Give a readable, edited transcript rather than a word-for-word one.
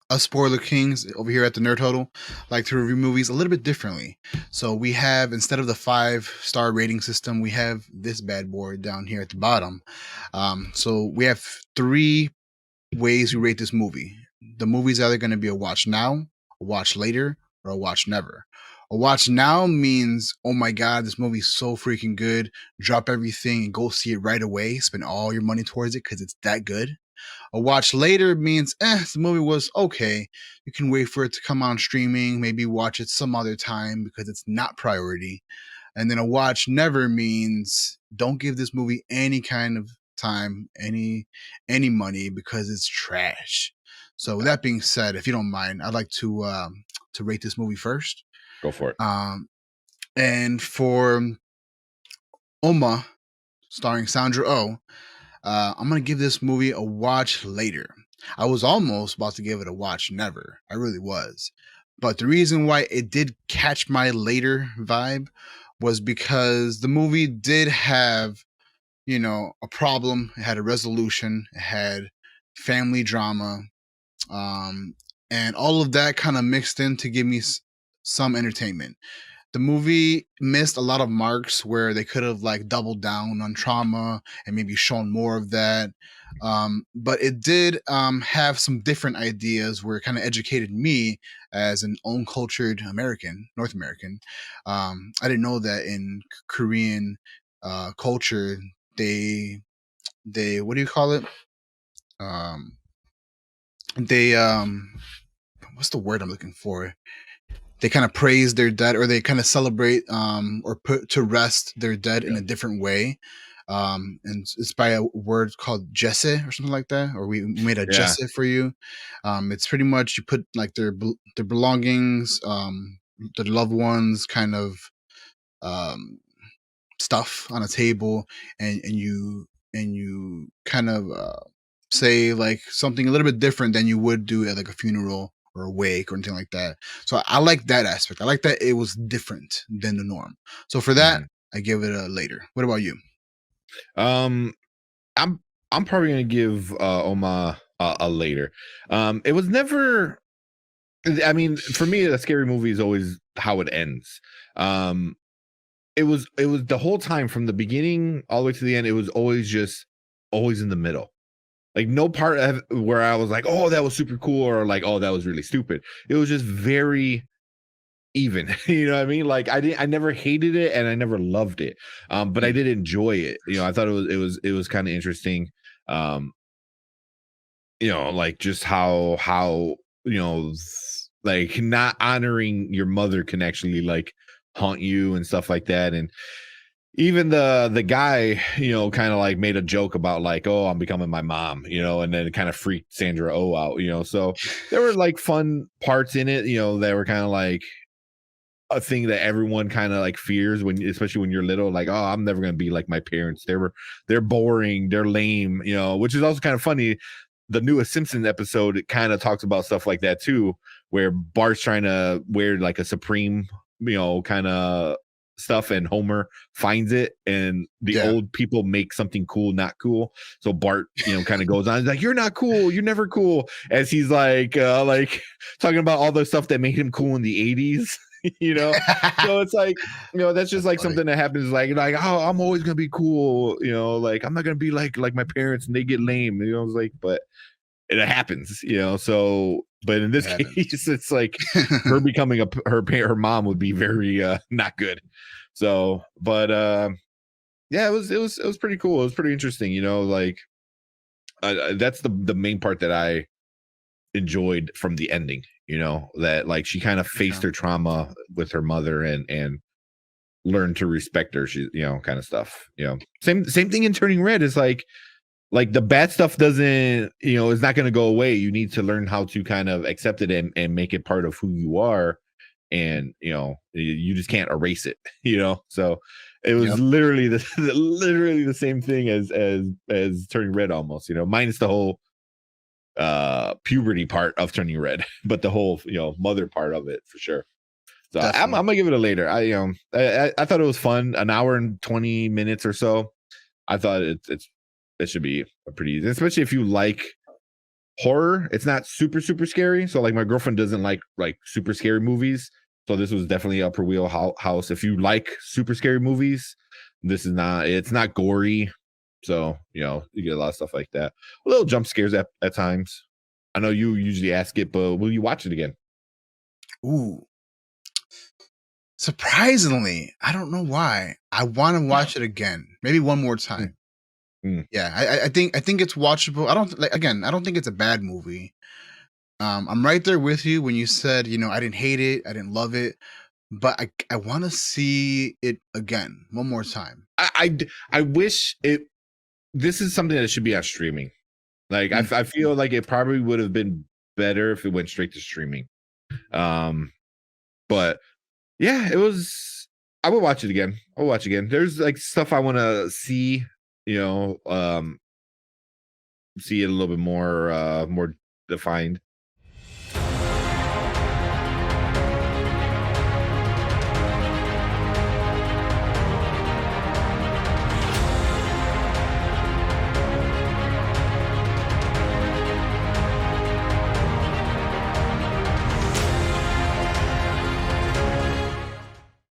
us spoiler kings over here at the Nerd Huddle like to review movies a little bit differently. So we have, instead of the 5-star rating system, we have this bad boy down here at the bottom. So we have three ways we rate this movie. The movie's either going to be a watch now, a watch later, or a watch never. A watch now means, oh my god, this movie's so freaking good. Drop everything and go see it right away. Spend all your money towards it because it's that good. A watch later means, the movie was okay. You can wait for it to come on streaming, maybe watch it some other time because it's not priority. And then a watch never means don't give this movie any kind of time, any money because it's trash. So with that being said, if you don't mind, I'd like to rate this movie first. Go for it. And for Umma, starring Sandra Oh, I'm gonna give this movie a watch later. I was almost about to give it a watch never. I really was. But the reason why it did catch my later vibe was because the movie did have, a problem. It had a resolution. It had family drama, and all of that kind of mixed in to give me some entertainment. The movie missed a lot of marks where they could have like doubled down on trauma and maybe shown more of that. But it did have some different ideas where it kind of educated me as an uncultured American, North American. I didn't know that in Korean culture, they what do you call it? Um, they what's the word I'm looking for? They kind of praise their dead, or they kind of celebrate or put to rest their dead in a different way. And it's by a word called jesse or something like that, or we made a Yeah. jesse for you. It's pretty much you put like their belongings, their loved ones, kind of um, stuff on a table, and you kind of say like something a little bit different than you would do at like a funeral or a wake or anything like that. So I like that aspect. I like that it was different than the norm. So for that, Mhm. I give it a later. What about you? Um, I'm I'm probably gonna give Oma a later. It was never. I mean, for me, a scary movie is always how it ends. Um, it was the whole time from the beginning all the way to the end. It was always in the middle. Like no part where I was like, oh, that was super cool, or like, oh, that was really stupid. It was just very even. You know what I mean? Like I never hated it and I never loved it. But I Mm, did enjoy it. I thought it was kind of interesting. Um, like just how like not honoring your mother can actually like haunt you and stuff like that. And even the guy, kind of like made a joke about like, oh, I'm becoming my mom, and then it kind of freaked Sandra Oh out. So there were like fun parts in it, that were kind of like a thing that everyone kind of like fears when, especially when you're little, like, oh, I'm never gonna be like my parents. They're boring, they're lame, which is also kind of funny. The newest Simpsons episode, it kind of talks about stuff like that too, where Bart's trying to wear like a Supreme, kind of stuff, and Homer finds it, and the yeah. old people make something cool not cool. So Bart, kind of goes on, he's like, "You're not cool. You're never cool," as he's like talking about all the stuff that made him cool in the '80s. you know, so it's like, that's just That's like funny. something that happens, like, oh, I'm always gonna be cool, like I'm not gonna be like my parents and they get lame, it's like, but it happens, so, but in It this happens. case, it's like her becoming her mom would be very not good. So, but yeah, it was pretty cool. It was pretty interesting, like that's the main part that I enjoyed from the ending, that like she kind of Okay. faced her trauma with her mother, and learned to respect her, she, kind of stuff, same thing in Turning Red is like the bad stuff doesn't, is not going to go away. You need to learn how to kind of accept it, and make it part of who you are. And, you just can't erase it, so it was Yep. literally literally the same thing as Turning Red almost, minus the whole puberty part of Turning Red, but the whole, mother part of it for sure. So I'm Definitely. gonna give it a later. I thought it was fun. An hour and 20 minutes or so. I thought it should be a pretty easy, especially if you like horror. It's not super, super scary. So like my girlfriend doesn't like super scary movies. So this was definitely upper wheelhouse. If you like super scary movies, this is not it's not gory. So, you get a lot of stuff like that. A little jump scares at times. I know you usually ask it, but will you watch it again? Ooh, surprisingly, I don't know why. I want to watch it again, maybe one more Mm, time. mm. Yeah, I think it's watchable. I don't like again. I don't think it's a bad movie. I'm right there with you when you said, I didn't hate it, I didn't love it, but I want to see it again one more time. I wish it this is something that should be on streaming. Like Mm. I feel like it probably would have been better if it went straight to streaming. Um, but yeah, it was. I would watch it again. I'll watch again. There's like stuff I want to see. You know, um, see it a little bit more defined.